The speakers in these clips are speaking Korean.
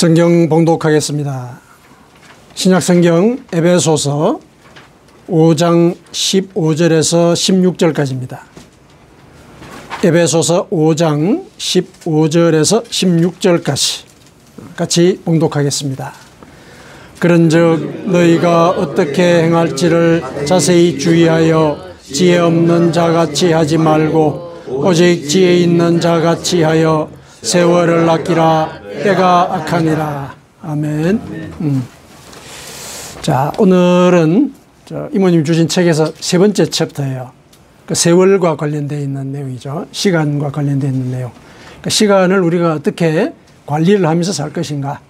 성경 봉독하겠습니다. 신약성경 에베소서 5장 15절에서 16절까지입니다. 에베소서 5장 15절에서 16절까지 같이 봉독하겠습니다. 그런즉 너희가 어떻게 행할지를 자세히 주의하여 지혜 없는 자같이 하지 말고 오직 지혜 있는 자같이 하여 세월을 아끼라. 때가 악하니라. 아멘. 자, 오늘은 이모님 주신 책에서 세 번째 챕터예요. 그 세월과 관련되어 있는 내용이죠. 시간과 관련되어 있는 내용. 그러니까 시간을 우리가 어떻게 관리를 하면서 살 것인가.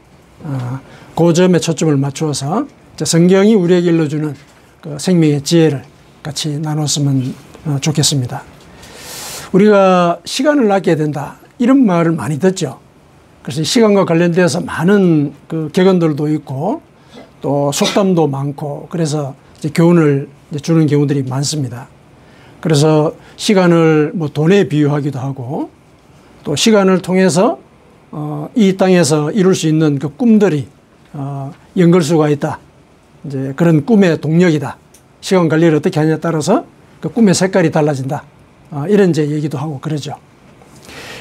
그 점에 초점을 맞추어서 성경이 우리에게 일러주는 그 생명의 지혜를 같이 나눴으면 좋겠습니다. 우리가 시간을 아껴야 된다, 이런 말을 많이 듣죠. 그래서 시간과 관련돼서 많은 그 격언들도 있고 또 속담도 많고, 그래서 이제 교훈을 주는 경우들이 많습니다. 그래서 시간을 뭐 돈에 비유하기도 하고, 또 시간을 통해서 이 땅에서 이룰 수 있는 그 꿈들이 연걸 수가 있다. 이제 그런 꿈의 동력이다. 시간 관리를 어떻게 하냐에 따라서 그 꿈의 색깔이 달라진다. 이런 이제 얘기도 하고 그러죠.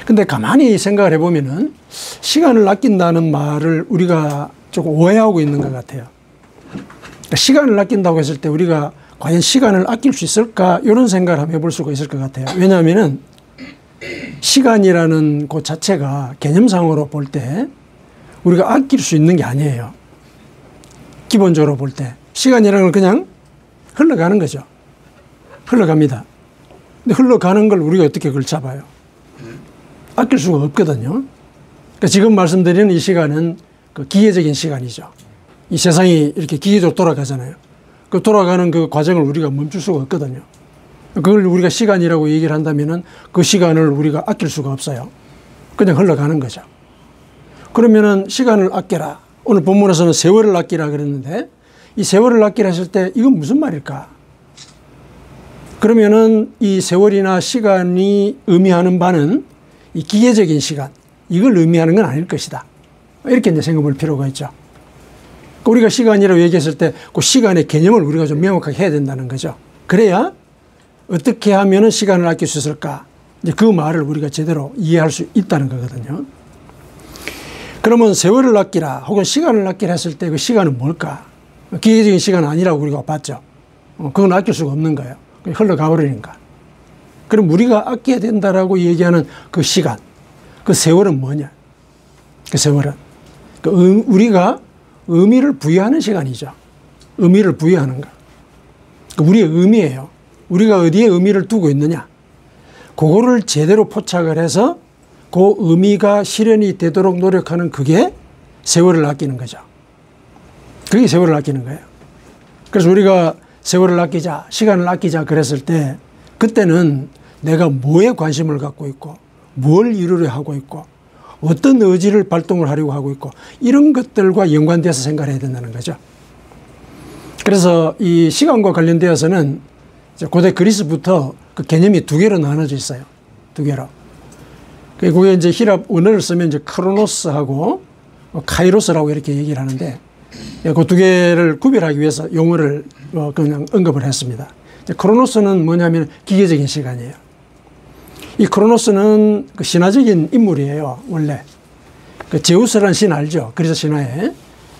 근데 가만히 생각을 해보면은 시간을 아낀다는 말을 우리가 조금 오해하고 있는 것 같아요. 그러니까 시간을 아낀다고 했을 때 우리가 과연 시간을 아낄 수 있을까, 이런 생각을 한번 해볼 수가 있을 것 같아요. 왜냐하면은 시간이라는 것 자체가 개념상으로 볼 때 우리가 아낄 수 있는 게 아니에요. 기본적으로 볼 때 시간이라는 건 그냥 흘러가는 거죠. 흘러갑니다. 근데 흘러가는 걸 우리가 어떻게 그걸 잡아요? 아낄 수가 없거든요. 그러니까 지금 말씀드리는 이 시간은 그 기계적인 시간이죠. 이 세상이 이렇게 기계적으로 돌아가잖아요. 그 돌아가는 그 과정을 우리가 멈출 수가 없거든요. 그걸 우리가 시간이라고 얘기를 한다면은 그 시간을 우리가 아낄 수가 없어요. 그냥 흘러가는 거죠. 그러면은 시간을 아껴라. 오늘 본문에서는 세월을 아끼라 그랬는데, 이 세월을 아끼라 했을 때 이건 무슨 말일까? 그러면은 이 세월이나 시간이 의미하는 바는 이 기계적인 시간, 이걸 의미하는 건 아닐 것이다. 이렇게 이제 생각해 볼 필요가 있죠. 우리가 시간이라고 얘기했을 때 그 시간의 개념을 우리가 좀 명확하게 해야 된다는 거죠. 그래야 어떻게 하면은 시간을 아낄 수 있을까? 이제 그 말을 우리가 제대로 이해할 수 있다는 거거든요. 그러면 세월을 아끼라 혹은 시간을 아끼라 했을 때 그 시간은 뭘까? 기계적인 시간은 아니라고 우리가 봤죠. 그건 아낄 수가 없는 거예요. 흘러가 버리니까. 그럼 우리가 아껴야 된다라고 얘기하는 그 시간, 그 세월은 뭐냐? 그 세월은 우리가 의미를 부여하는 시간이죠. 의미를 부여하는 거. 우리의 의미예요. 우리가 어디에 의미를 두고 있느냐? 그거를 제대로 포착을 해서 그 의미가 실현이 되도록 노력하는, 그게 세월을 아끼는 거죠. 그게 세월을 아끼는 거예요. 그래서 우리가 세월을 아끼자, 시간을 아끼자 그랬을 때, 그때는 내가 뭐에 관심을 갖고 있고 뭘 이루려 하고 있고 어떤 의지를 발동을 하려고 하고 있고, 이런 것들과 연관돼서 생각을 해야 된다는 거죠. 그래서 이 시간과 관련되어서는 고대 그리스부터 그 개념이 두 개로 나눠져 있어요. 두 개로. 그게 이제 히랍 언어를 쓰면 이제 크로노스하고 카이로스라고 이렇게 얘기를 하는데, 그 두 개를 구별하기 위해서 용어를 그냥 언급을 했습니다. 크로노스는 뭐냐면 기계적인 시간이에요. 이 크로노스는 그 신화적인 인물이에요. 원래 그 제우스라는 신 알죠? 그래서 신화에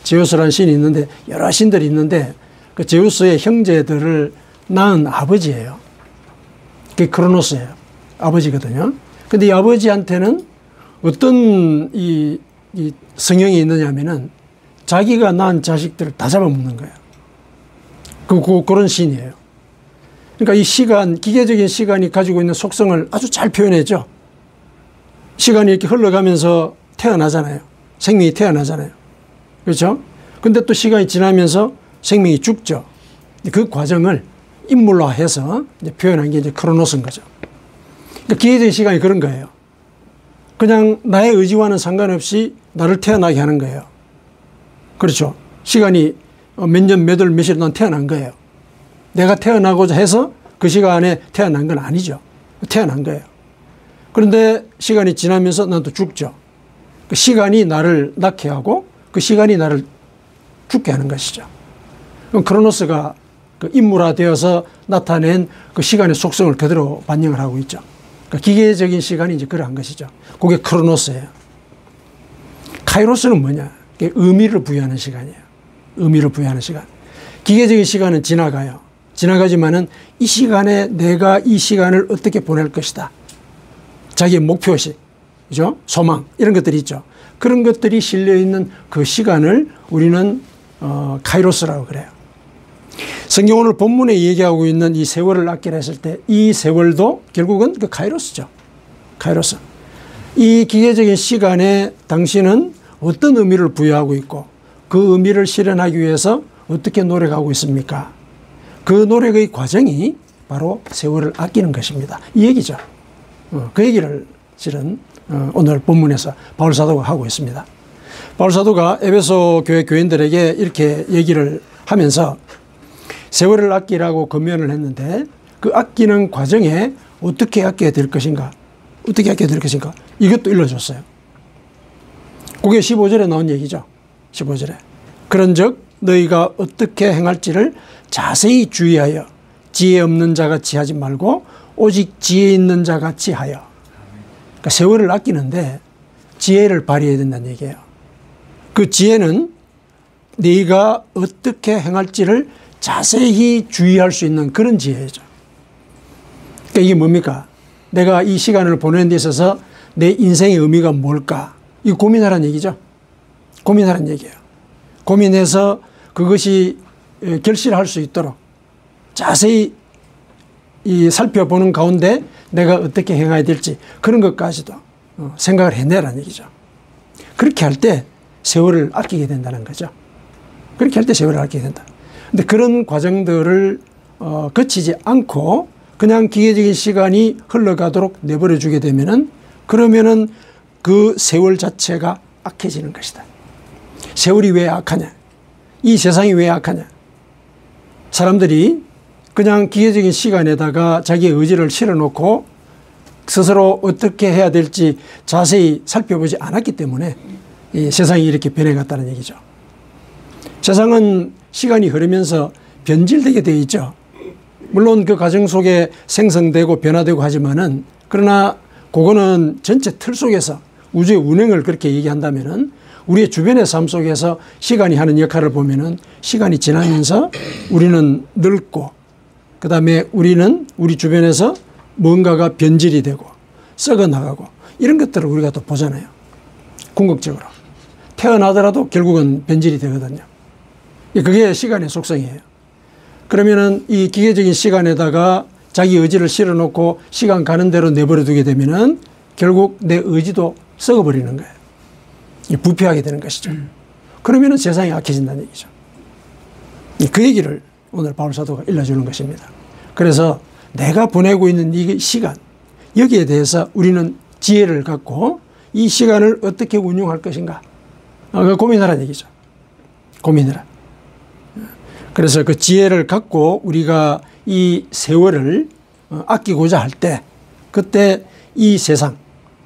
제우스라는 신이 있는데, 여러 신들이 있는데 그 제우스의 형제들을 낳은 아버지예요. 그게 크로노스예요. 아버지거든요. 근데 이 아버지한테는 어떤 이 성향이 있느냐면은 자기가 낳은 자식들을 다 잡아먹는 거예요. 그런 신이에요. 그러니까 이 시간, 기계적인 시간이 가지고 있는 속성을 아주 잘 표현했죠. 시간이 이렇게 흘러가면서 태어나잖아요. 생명이 태어나잖아요. 그렇죠? 근데 또 시간이 지나면서 생명이 죽죠. 그 과정을 인물화해서 이제 표현한 게 이제 크로노스인 거죠. 그러니까 기계적인 시간이 그런 거예요. 그냥 나의 의지와는 상관없이 나를 태어나게 하는 거예요. 그렇죠? 시간이 몇 년, 몇 월, 몇일 난 태어난 거예요. 내가 태어나고자 해서 그 시간에 태어난 건 아니죠. 태어난 거예요. 그런데 시간이 지나면서 난 또 죽죠. 그 시간이 나를 낳게 하고 그 시간이 나를 죽게 하는 것이죠. 그럼 크로노스가 그 인물화되어서 나타낸 그 시간의 속성을 그대로 반영을 하고 있죠. 그러니까 기계적인 시간이 이제 그러한 것이죠. 그게 크로노스예요. 카이로스는 뭐냐? 그게 의미를 부여하는 시간이에요. 의미를 부여하는 시간. 기계적인 시간은 지나가요. 지나가지만은 이 시간에 내가 이 시간을 어떻게 보낼 것이다. 자기의 목표식, 그죠? 소망, 이런 것들이 있죠. 그런 것들이 실려있는 그 시간을 우리는 카이로스라고 그래요. 성경 오늘 본문에 얘기하고 있는 이 세월을 아끼라 했을 때 이 세월도 결국은 그 카이로스죠. 카이로스. 이 기계적인 시간에 당신은 어떤 의미를 부여하고 있고 그 의미를 실현하기 위해서 어떻게 노력하고 있습니까? 그 노력의 과정이 바로 세월을 아끼는 것입니다. 이 얘기죠. 그 얘기를 실은 오늘 본문에서 바울 사도가 하고 있습니다. 바울 사도가 에베소 교회 교인들에게 이렇게 얘기를 하면서 세월을 아끼라고 권면을 했는데 그 아끼는 과정에 어떻게 아껴야 될 것인가? 어떻게 아껴야 될 것인가? 이것도 일러줬어요. 그게 15절에 나온 얘기죠. 15절에. 그런즉 너희가 어떻게 행할지를 자세히 주의하여 지혜 없는 자같이 하지 말고 오직 지혜 있는 자같이 하여. 그러니까 세월을 아끼는데 지혜를 발휘해야 된다는 얘기예요. 그 지혜는 네가 어떻게 행할지를 자세히 주의할 수 있는 그런 지혜죠. 그러니까 이게 뭡니까? 내가 이 시간을 보내는 데 있어서 내 인생의 의미가 뭘까? 이거 고민하라는 얘기죠. 고민하라는 얘기예요. 고민해서 그것이 결실할 수 있도록 자세히 살펴보는 가운데 내가 어떻게 행해야 될지 그런 것까지도 생각을 해내라는 얘기죠. 그렇게 할 때 세월을 아끼게 된다는 거죠. 그렇게 할 때 세월을 아끼게 된다. 근데 그런 과정들을 거치지 않고 그냥 기계적인 시간이 흘러가도록 내버려 주게 되면은 그러면은 그 세월 자체가 악해지는 것이다. 세월이 왜 악하냐? 이 세상이 왜 악하냐? 사람들이 그냥 기계적인 시간에다가 자기의 의지를 실어놓고 스스로 어떻게 해야 될지 자세히 살펴보지 않았기 때문에 이 세상이 이렇게 변해갔다는 얘기죠. 세상은 시간이 흐르면서 변질되게 되어 있죠. 물론 그 과정 속에 생성되고 변화되고 하지만은 그러나 그거는 전체 틀 속에서 우주의 운행을 그렇게 얘기한다면은 우리의 주변의 삶 속에서 시간이 하는 역할을 보면은 시간이 지나면서 우리는 늙고 그 다음에 우리는 우리 주변에서 뭔가가 변질이 되고 썩어 나가고 이런 것들을 우리가 또 보잖아요. 궁극적으로. 태어나더라도 결국은 변질이 되거든요. 그게 시간의 속성이에요. 그러면은 이 기계적인 시간에다가 자기 의지를 실어놓고 시간 가는 대로 내버려 두게 되면은 결국 내 의지도 썩어버리는 거예요. 부패하게 되는 것이죠. 그러면은 세상이 악해진다는 얘기죠. 그 얘기를 오늘 바울 사도가 일러주는 것입니다. 그래서 내가 보내고 있는 이 시간, 여기에 대해서 우리는 지혜를 갖고 이 시간을 어떻게 운용할 것인가 고민하라는 얘기죠. 고민해라. 그래서 그 지혜를 갖고 우리가 이 세월을 아끼고자 할 때 그때 이 세상,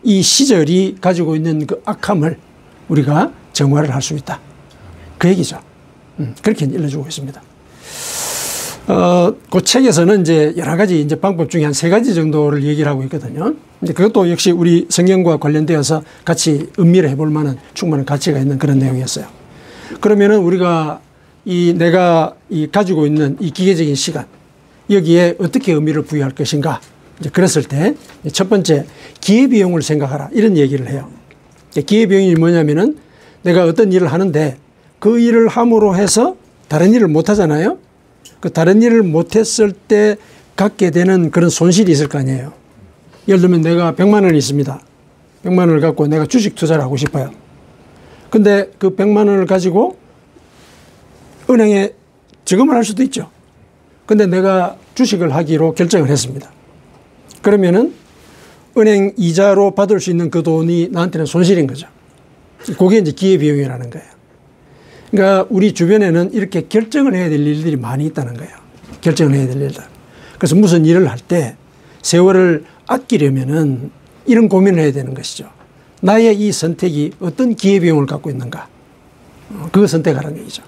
이 시절이 가지고 있는 그 악함을 우리가 정화를 할 수 있다. 그 얘기죠. 그렇게 일러주고 있습니다. 그 책에서는 이제 여러 가지 이제 방법 중에 한 3가지 정도를 얘기를 하고 있거든요. 이제 그것도 역시 우리 성경과 관련되어서 같이 음미를 해볼 만한 충분한 가치가 있는 그런 내용이었어요. 그러면은 우리가 내가 가지고 있는 이 기계적인 시간, 여기에 어떻게 의미를 부여할 것인가. 이제 그랬을 때 첫 번째, 기회비용을 생각하라. 이런 얘기를 해요. 기회비용이 뭐냐면은 내가 어떤 일을 하는데 그 일을 함으로 해서 다른 일을 못 하잖아요. 그 다른 일을 못 했을 때 갖게 되는 그런 손실이 있을 거 아니에요. 예를 들면 내가 100만 원이 있습니다. 100만 원을 갖고 내가 주식 투자를 하고 싶어요. 근데 그 100만 원을 가지고 은행에 저금을 할 수도 있죠. 근데 내가 주식을 하기로 결정을 했습니다. 그러면은 은행 이자로 받을 수 있는 그 돈이 나한테는 손실인 거죠. 그게 이제 기회비용이라는 거예요. 그러니까 우리 주변에는 이렇게 결정을 해야 될 일들이 많이 있다는 거예요. 결정을 해야 될 일들. 그래서 무슨 일을 할 때 세월을 아끼려면은 이런 고민을 해야 되는 것이죠. 나의 이 선택이 어떤 기회비용을 갖고 있는가. 그거 선택하라는 얘기죠.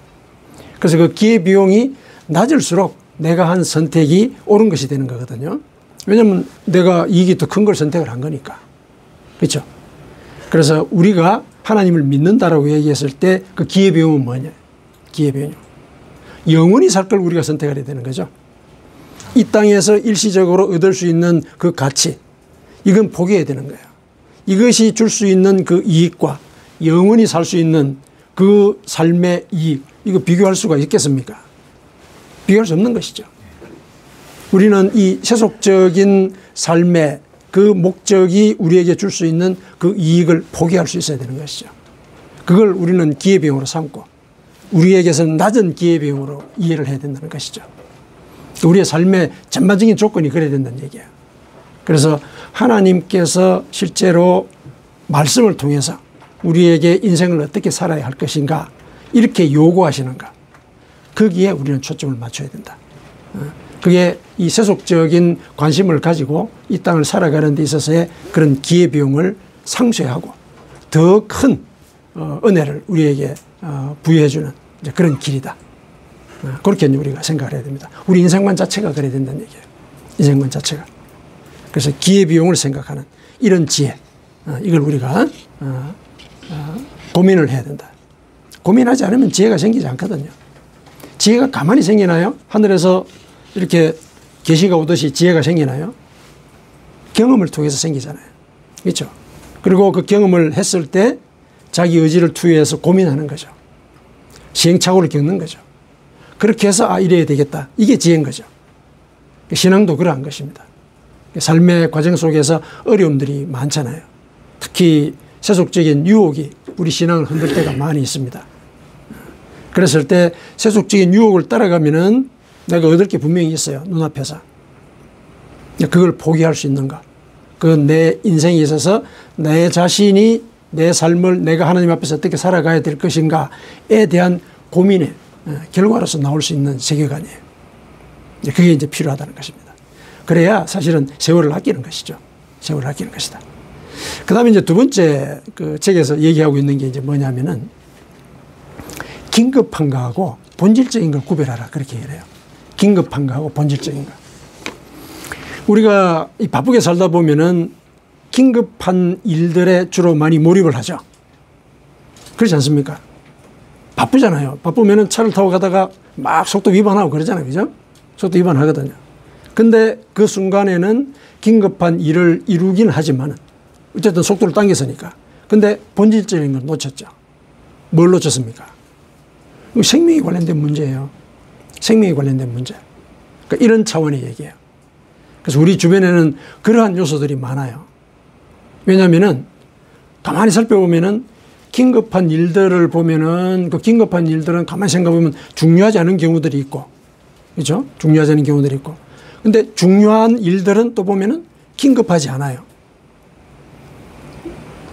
그래서 그 기회비용이 낮을수록 내가 한 선택이 옳은 것이 되는 거거든요. 왜냐하면 내가 이익이 더 큰 걸 선택을 한 거니까. 그렇죠? 그래서 우리가 하나님을 믿는다라고 얘기했을 때 그 기회비용은 뭐냐? 기회비용. 영원히 살 걸 우리가 선택해야 되는 거죠. 이 땅에서 일시적으로 얻을 수 있는 그 가치, 이건 포기해야 되는 거예요. 이것이 줄 수 있는 그 이익과 영원히 살 수 있는 그 삶의 이익, 이거 비교할 수가 있겠습니까? 비교할 수 없는 것이죠. 우리는 이 세속적인 삶의 그 목적이 우리에게 줄 수 있는 그 이익을 포기할 수 있어야 되는 것이죠. 그걸 우리는 기회비용으로 삼고 우리에게서는 낮은 기회비용으로 이해를 해야 된다는 것이죠. 우리의 삶의 전반적인 조건이 그래야 된다는 얘기예요. 그래서 하나님께서 실제로 말씀을 통해서 우리에게 인생을 어떻게 살아야 할 것인가 이렇게 요구하시는가, 거기에 우리는 초점을 맞춰야 된다. 그게 이 세속적인 관심을 가지고 이 땅을 살아가는 데 있어서의 그런 기회비용을 상쇄하고 더 큰 은혜를 우리에게 부여해 주는 그런 길이다. 그렇게 우리가 생각을 해야 됩니다. 우리 인생관 자체가 그래야 된다는 얘기예요. 인생관 자체가. 그래서 기회비용을 생각하는 이런 지혜, 이걸 우리가 고민을 해야 된다. 고민하지 않으면 지혜가 생기지 않거든요. 지혜가 가만히 생기나요? 하늘에서 이렇게 계시가 오듯이 지혜가 생기나요? 경험을 통해서 생기잖아요. 그렇죠? 그리고 그 경험을 했을 때 자기 의지를 투여해서 고민하는 거죠. 시행착오를 겪는 거죠. 그렇게 해서 이래야 되겠다. 이게 지혜인 거죠. 신앙도 그러한 것입니다. 삶의 과정 속에서 어려움들이 많잖아요. 특히 세속적인 유혹이 우리 신앙을 흔들 때가 많이 있습니다. 그랬을 때 세속적인 유혹을 따라가면은 내가 얻을 게 분명히 있어요. 눈앞에서. 그걸 포기할 수 있는가. 그건 내 인생에 있어서 내 자신이 내 삶을 내가 하나님 앞에서 어떻게 살아가야 될 것인가에 대한 고민의 결과로서 나올 수 있는 세계관이에요. 그게 이제 필요하다는 것입니다. 그래야 사실은 세월을 아끼는 것이죠. 세월을 아끼는 것이다. 그 다음에 이제 두 번째 그 책에서 얘기하고 있는 게 이제 뭐냐면은 긴급한 거하고 본질적인 걸 구별하라. 그렇게 얘기해요. 긴급한 거하고 본질적인 거. 우리가 바쁘게 살다 보면은 긴급한 일들에 주로 많이 몰입을 하죠. 그렇지 않습니까? 바쁘잖아요. 바쁘면은 차를 타고 가다가 막 속도 위반하고 그러잖아요. 그죠? 속도 위반하거든요. 근데 그 순간에는 긴급한 일을 이루긴 하지만 어쨌든 속도를 당겼으니까. 근데 본질적인 걸 놓쳤죠. 뭘 놓쳤습니까? 생명에 관련된 문제예요. 생명에 관련된 문제. 그러니까 이런 차원의 얘기예요. 그래서 우리 주변에는 그러한 요소들이 많아요. 왜냐하면은 가만히 살펴보면은 긴급한 일들을 보면은 그 긴급한 일들은 가만히 생각해보면 중요하지 않은 경우들이 있고, 그렇죠? 중요하지 않은 경우들이 있고. 근데 중요한 일들은 또 보면은 긴급하지 않아요.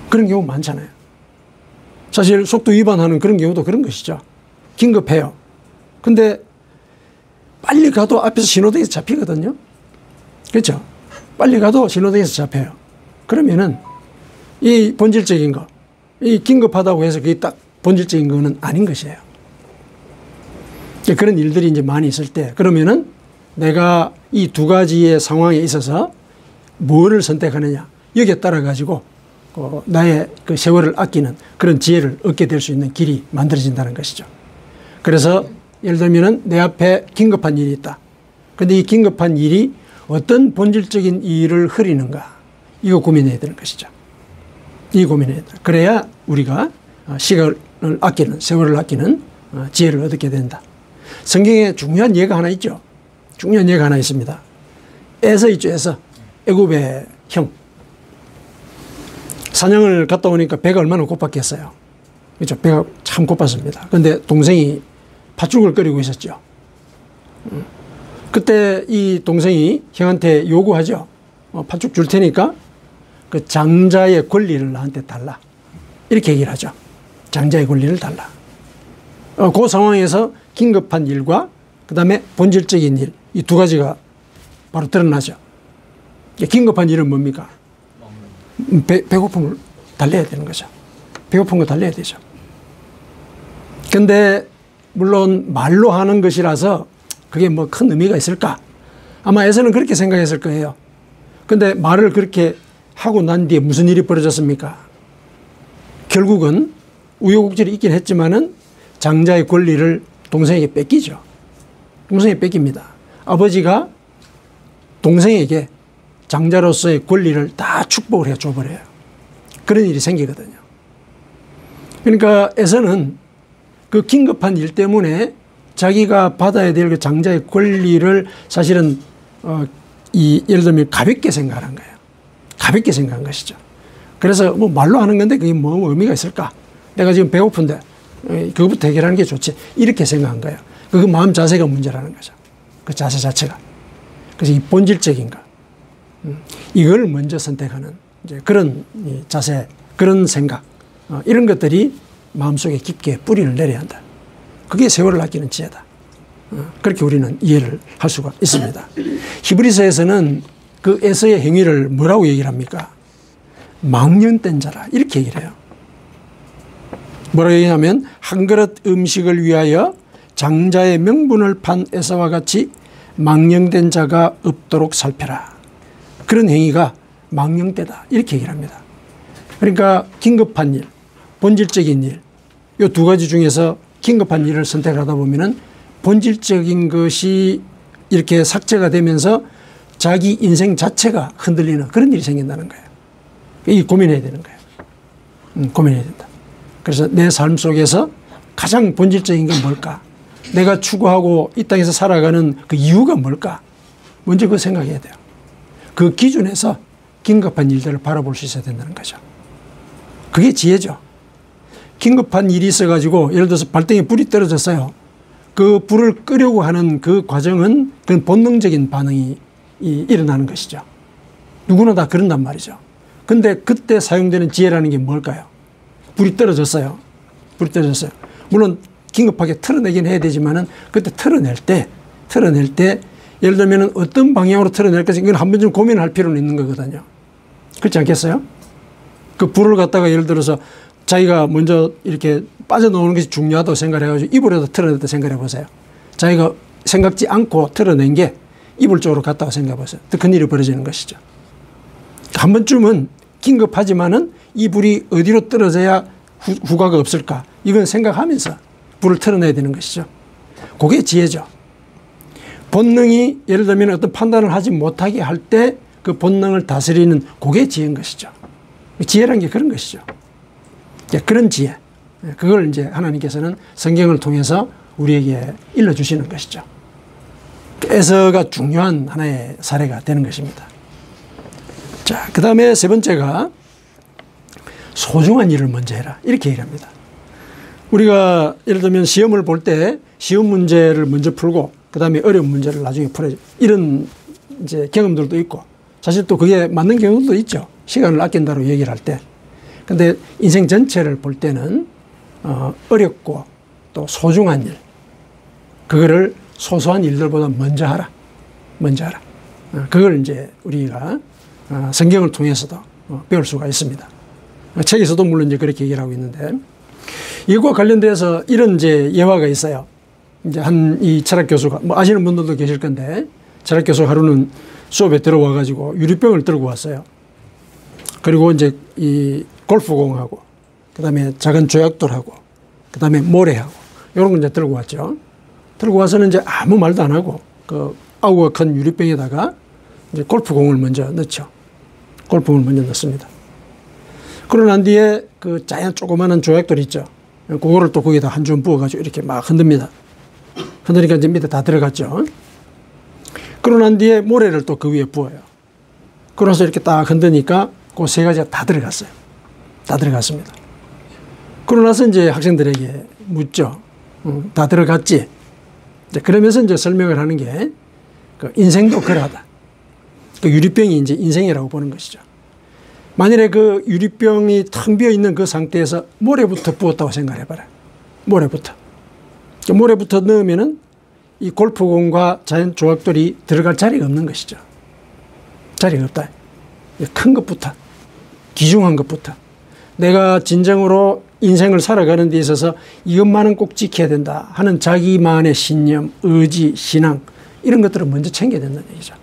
그런 경우 많잖아요. 사실 속도 위반하는 그런 경우도 그런 것이죠. 긴급해요. 근데 빨리 가도 앞에서 신호등에서 잡히거든요. 그렇죠? 빨리 가도 신호등에서 잡혀요. 그러면은 이 본질적인 거, 이 긴급하다고 해서 그게 딱 본질적인 거는 아닌 것이에요. 그런 일들이 이제 많이 있을 때, 그러면은 내가 이 두 가지의 상황에 있어서 뭐를 선택하느냐, 여기에 따라 가지고 나의 그 세월을 아끼는 그런 지혜를 얻게 될 수 있는 길이 만들어진다는 것이죠. 그래서 예를 들면은 내 앞에 긴급한 일이 있다. 근데 이 긴급한 일이 어떤 본질적인 일을 흐리는가, 이거 고민해야 되는 것이죠. 이 고민해야 돼. 그래야 우리가 시간을 아끼는, 세월을 아끼는 지혜를 얻게 된다. 성경에 중요한 예가 하나 있죠. 중요한 예가 하나 있습니다. 에서 있죠. 에서. 애굽의 형. 사냥을 갔다 오니까 배가 얼마나 고팠겠어요. 그렇죠. 배가 참 고팠습니다. 그런데 동생이 팥죽을 끓이고 있었죠. 그때 이 동생이 형한테 요구하죠. 팥죽 줄 테니까 그 장자의 권리를 나한테 달라. 이렇게 얘기를 하죠. 장자의 권리를 달라. 그 상황에서 긴급한 일과 그 다음에 본질적인 일, 이 두 가지가 바로 드러나죠. 긴급한 일은 뭡니까? 배고픔을 달래야 되는 거죠. 배고픈 거 달래야 되죠. 근데 물론 말로 하는 것이라서 그게 뭐 큰 의미가 있을까? 아마 에서는 그렇게 생각했을 거예요. 근데 말을 그렇게 하고 난 뒤에 무슨 일이 벌어졌습니까? 결국은 우여곡절이 있긴 했지만은 장자의 권리를 동생에게 뺏기죠. 동생에게 뺏깁니다. 아버지가 동생에게 장자로서의 권리를 다 축복을 해 줘버려요. 그런 일이 생기거든요. 그러니까 에서는 그 긴급한 일 때문에 자기가 받아야 될 그 장자의 권리를 사실은 예를 들면 가볍게 생각한 거예요. 가볍게 생각한 것이죠. 그래서 뭐 말로 하는 건데 그게 뭐 의미가 있을까? 내가 지금 배고픈데 그것부터 해결하는 게 좋지. 이렇게 생각한 거예요. 그 마음 자세가 문제라는 거죠. 그 자세 자체가. 그래서 이 본질적인 것. 이걸 먼저 선택하는 이제 그런 자세, 그런 생각, 이런 것들이 마음속에 깊게 뿌리를 내려야 한다. 그게 세월을 아끼는 지혜다. 그렇게 우리는 이해를 할 수가 있습니다. 히브리서에서는 그 에서의 행위를 뭐라고 얘기를 합니까? 망령된 자라 이렇게 얘기를 해요. 뭐라고 얘기하면 한 그릇 음식을 위하여 장자의 명분을 판 에서와 같이 망령된 자가 없도록 살펴라. 그런 행위가 망령되다 이렇게 얘기를 합니다. 그러니까 긴급한 일, 본질적인 일, 이 두 가지 중에서 긴급한 일을 선택하다 보면은 본질적인 것이 이렇게 삭제가 되면서 자기 인생 자체가 흔들리는 그런 일이 생긴다는 거예요. 이 고민해야 되는 거예요. 고민해야 된다. 그래서 내 삶 속에서 가장 본질적인 건 뭘까? 내가 추구하고 이 땅에서 살아가는 그 이유가 뭘까? 먼저 그거 생각해야 돼요. 그 기준에서 긴급한 일들을 바라볼 수 있어야 된다는 거죠. 그게 지혜죠. 긴급한 일이 있어가지고 예를 들어서 발등에 불이 떨어졌어요. 그 불을 끄려고 하는 그 과정은 그건 본능적인 반응이 일어나는 것이죠. 누구나 다 그런단 말이죠. 근데 그때 사용되는 지혜라는 게 뭘까요? 불이 떨어졌어요. 불이 떨어졌어요. 물론 긴급하게 털어내긴 해야 되지만은 그때 털어낼 때 예를 들면 어떤 방향으로 털어낼 것인가 이건 한 번쯤 고민할 필요는 있는 거거든요. 그렇지 않겠어요? 그 불을 갖다가 예를 들어서 자기가 먼저 이렇게 빠져나오는 것이 중요하다고 생각해가지고 이불에다 털어냈다 생각해 보세요. 자기가 생각지 않고 털어낸 게 이불 쪽으로 갔다고 생각해 보세요. 또 큰일이 벌어지는 것이죠. 한 번쯤은 긴급하지만은 이 불이 어디로 떨어져야 후과가 없을까? 이건 생각하면서 불을 털어내야 되는 것이죠. 그게 지혜죠. 본능이 예를 들면 어떤 판단을 하지 못하게 할 때 그 본능을 다스리는 그게 지혜인 것이죠. 지혜라는 게 그런 것이죠. 그런 지혜. 그걸 이제 하나님께서는 성경을 통해서 우리에게 일러주시는 것이죠. 에서가 중요한 하나의 사례가 되는 것입니다. 자, 그 다음에 세 번째가 소중한 일을 먼저 해라. 이렇게 얘기합니다. 우리가 예를 들면 시험을 볼 때 쉬운 문제를 먼저 풀고 그 다음에 어려운 문제를 나중에 풀어야죠. 이런 이제 경험들도 있고 사실 또 그게 맞는 경우도 있죠. 시간을 아낀다고 얘기를 할 때. 근데 인생 전체를 볼 때는 어렵고 또 소중한 일, 그거를 소소한 일들보다 먼저 하라. 먼저 하라. 그걸 이제 우리가 성경을 통해서도 배울 수가 있습니다. 책에서도 물론 이제 그렇게 얘기를 하고 있는데 이것과 관련돼서 이런 이제 예화가 있어요. 이제 이 철학 교수가 뭐 아시는 분들도 계실 건데 철학 교수 하루는 수업에 들어와 가지고 유리병을 들고 왔어요. 그리고 이제 이 골프공하고 그다음에 작은 조약돌하고 그다음에 모래하고 이런 거 이제 들고 왔죠. 들고 와서는 이제 아무 말도 안 하고 그 아우가 큰 유리병에다가 이제 골프공을 먼저 넣죠. 골프공을 먼저 넣습니다. 그러고 난 뒤에 그 조그마한 조약돌 있죠. 그거를 또 거기다 한 줌 부어가지고 이렇게 막 흔듭니다. 흔드니까 이제 밑에 다 들어갔죠. 그러고 난 뒤에 모래를 또 그 위에 부어요. 그러면서 이렇게 딱 흔드니까 그 세 가지가 다 들어갔어요. 다 들어갔습니다. 그러고 나서 이제 학생들에게 묻죠. 다 들어갔지? 이제 그러면서 이제 설명을 하는 게 그 인생도 그러하다. 그 유리병이 이제 인생이라고 보는 것이죠. 만일에 그 유리병이 텅 비어 있는 그 상태에서 모래부터 부었다고 생각해봐라. 모래부터. 모래부터 넣으면은 이 골프공과 자연 조각돌이 들어갈 자리가 없는 것이죠. 자리가 없다. 큰 것부터, 귀중한 것부터. 내가 진정으로 인생을 살아가는 데 있어서 이것만은 꼭 지켜야 된다 하는 자기만의 신념, 의지, 신앙 이런 것들을 먼저 챙겨야 된다는 얘기죠.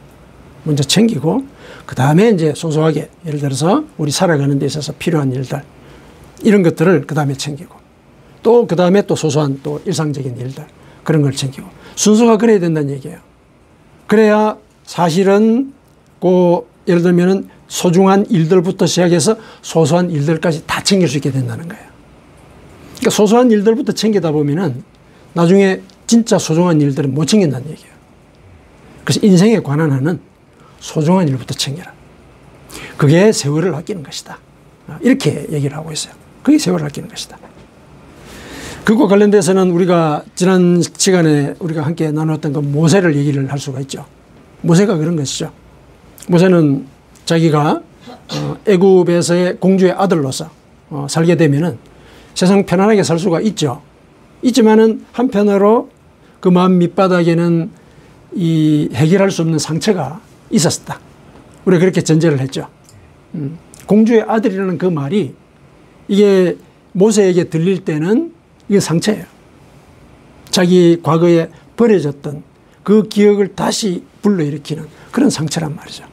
먼저 챙기고 그 다음에 이제 소소하게 예를 들어서 우리 살아가는 데 있어서 필요한 일들 이런 것들을 그 다음에 챙기고 또 그 다음에 또 소소한 또 일상적인 일들 그런 걸 챙기고 순서가 그래야 된다는 얘기예요. 그래야 사실은 그 예를 들면은 소중한 일들부터 시작해서 소소한 일들까지 다 챙길 수 있게 된다는 거예요. 그러니까 소소한 일들부터 챙기다 보면은 나중에 진짜 소중한 일들은 못 챙긴다는 얘기예요. 그래서 인생에 관한 한은 소중한 일부터 챙겨라. 그게 세월을 아끼는 것이다. 이렇게 얘기를 하고 있어요. 그게 세월을 아끼는 것이다. 그것과 관련돼서는 우리가 지난 시간에 우리가 함께 나눴던 그 모세를 얘기를 할 수가 있죠. 모세가 그런 것이죠. 모세는 자기가 애굽에서의 공주의 아들로서 살게 되면은 세상 편안하게 살 수가 있죠. 있지만은 한편으로 그 마음 밑바닥에는 이 해결할 수 없는 상처가 있었다. 우리가 그렇게 전제를 했죠. 공주의 아들이라는 그 말이 이게 모세에게 들릴 때는 이게 상처예요. 자기 과거에 버려졌던 그 기억을 다시 불러일으키는 그런 상처란 말이죠.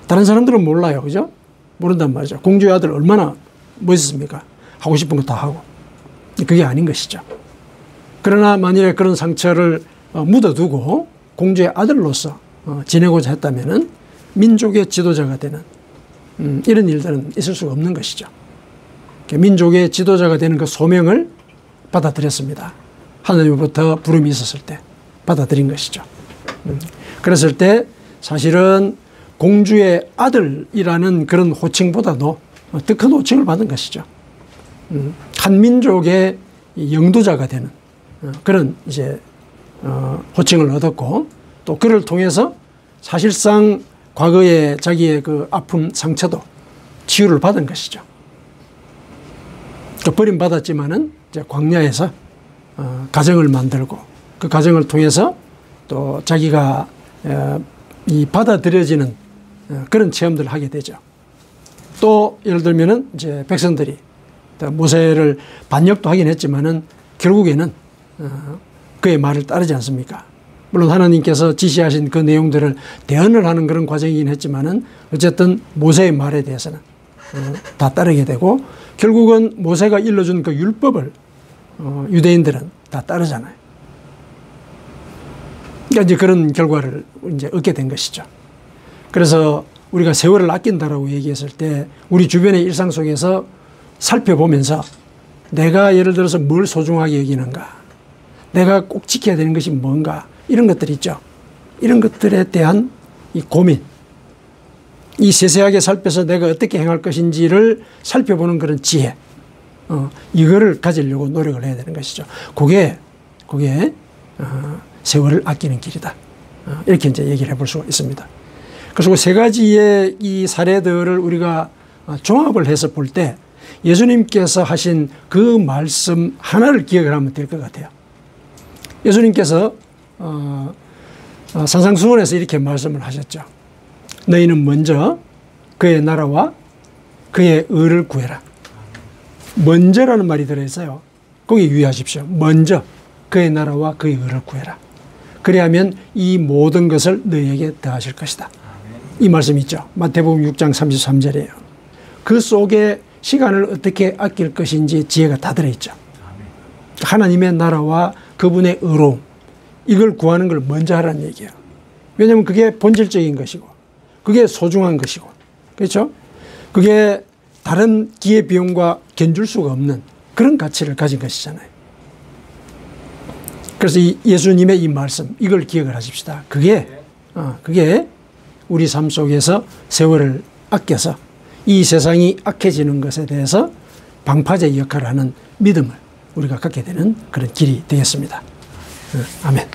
다른 사람들은 몰라요. 그죠? 모른단 말이죠. 공주의 아들 얼마나 멋있습니까? 하고 싶은 거 다 하고. 그게 아닌 것이죠. 그러나 만일에 그런 상처를 묻어두고 공주의 아들로서 지내고자 했다면은 민족의 지도자가 되는 이런 일들은 있을 수가 없는 것이죠. 민족의 지도자가 되는 그 소명을 받아들였습니다. 하나님으로부터 부름이 있었을 때 받아들인 것이죠. 그랬을 때 사실은 공주의 아들이라는 그런 호칭보다도 더 큰 호칭을 받은 것이죠. 한 민족의 영도자가 되는 그런 이제 호칭을 얻었고 또 그를 통해서 사실상 과거의 자기의 그 아픔 상처도 치유를 받은 것이죠. 버림받았지만은 이제 광야에서 가정을 만들고 그 가정을 통해서 또 자기가 이 받아들여지는 그런 체험들을 하게 되죠. 또 예를 들면은 이제 백성들이 모세를 반역도 하긴 했지만은 결국에는 그의 말을 따르지 않습니까? 물론 하나님께서 지시하신 그 내용들을 대언을 하는 그런 과정이긴 했지만은 어쨌든 모세의 말에 대해서는 다 따르게 되고 결국은 모세가 일러준 그 율법을 유대인들은 다 따르잖아요. 그러니까 이제 그런 결과를 이제 얻게 된 것이죠. 그래서 우리가 세월을 아낀다라고 얘기했을 때 우리 주변의 일상 속에서 살펴보면서 내가 예를 들어서 뭘 소중하게 여기는가, 내가 꼭 지켜야 되는 것이 뭔가 이런 것들이 있죠. 이런 것들에 대한 이 고민, 이 세세하게 살펴서 내가 어떻게 행할 것인지를 살펴보는 그런 지혜, 이거를 가지려고 노력을 해야 되는 것이죠. 그게 세월을 아끼는 길이다. 이렇게 이제 얘기를 해볼 수가 있습니다. 그래서 그 세 가지의 이 사례들을 우리가 종합을 해서 볼 때 예수님께서 하신 그 말씀 하나를 기억을 하면 될 것 같아요. 예수님께서 산상수훈에서 이렇게 말씀을 하셨죠. 너희는 먼저 그의 나라와 그의 의를 구해라. 먼저라는 말이 들어있어요. 거기 유의하십시오. 먼저 그의 나라와 그의 의를 구해라. 그래야면 이 모든 것을 너희에게 더하실 것이다. 이 말씀 있죠. 마태복음 6장 33절이에요. 그 속에 시간을 어떻게 아낄 것인지 지혜가 다 들어있죠. 하나님의 나라와 그분의 의로움, 이걸 구하는 걸 먼저 하라는 얘기예요. 왜냐하면 그게 본질적인 것이고 그게 소중한 것이고, 그렇죠? 그게 다른 기회비용과 견줄 수가 없는 그런 가치를 가진 것이잖아요. 그래서 이 예수님의 이 말씀, 이걸 기억을 하십시다. 그게 우리 삶 속에서 세월을 아껴서 이 세상이 악해지는 것에 대해서 방파제 역할을 하는 믿음을 우리가 갖게 되는 그런 길이 되겠습니다. 아멘.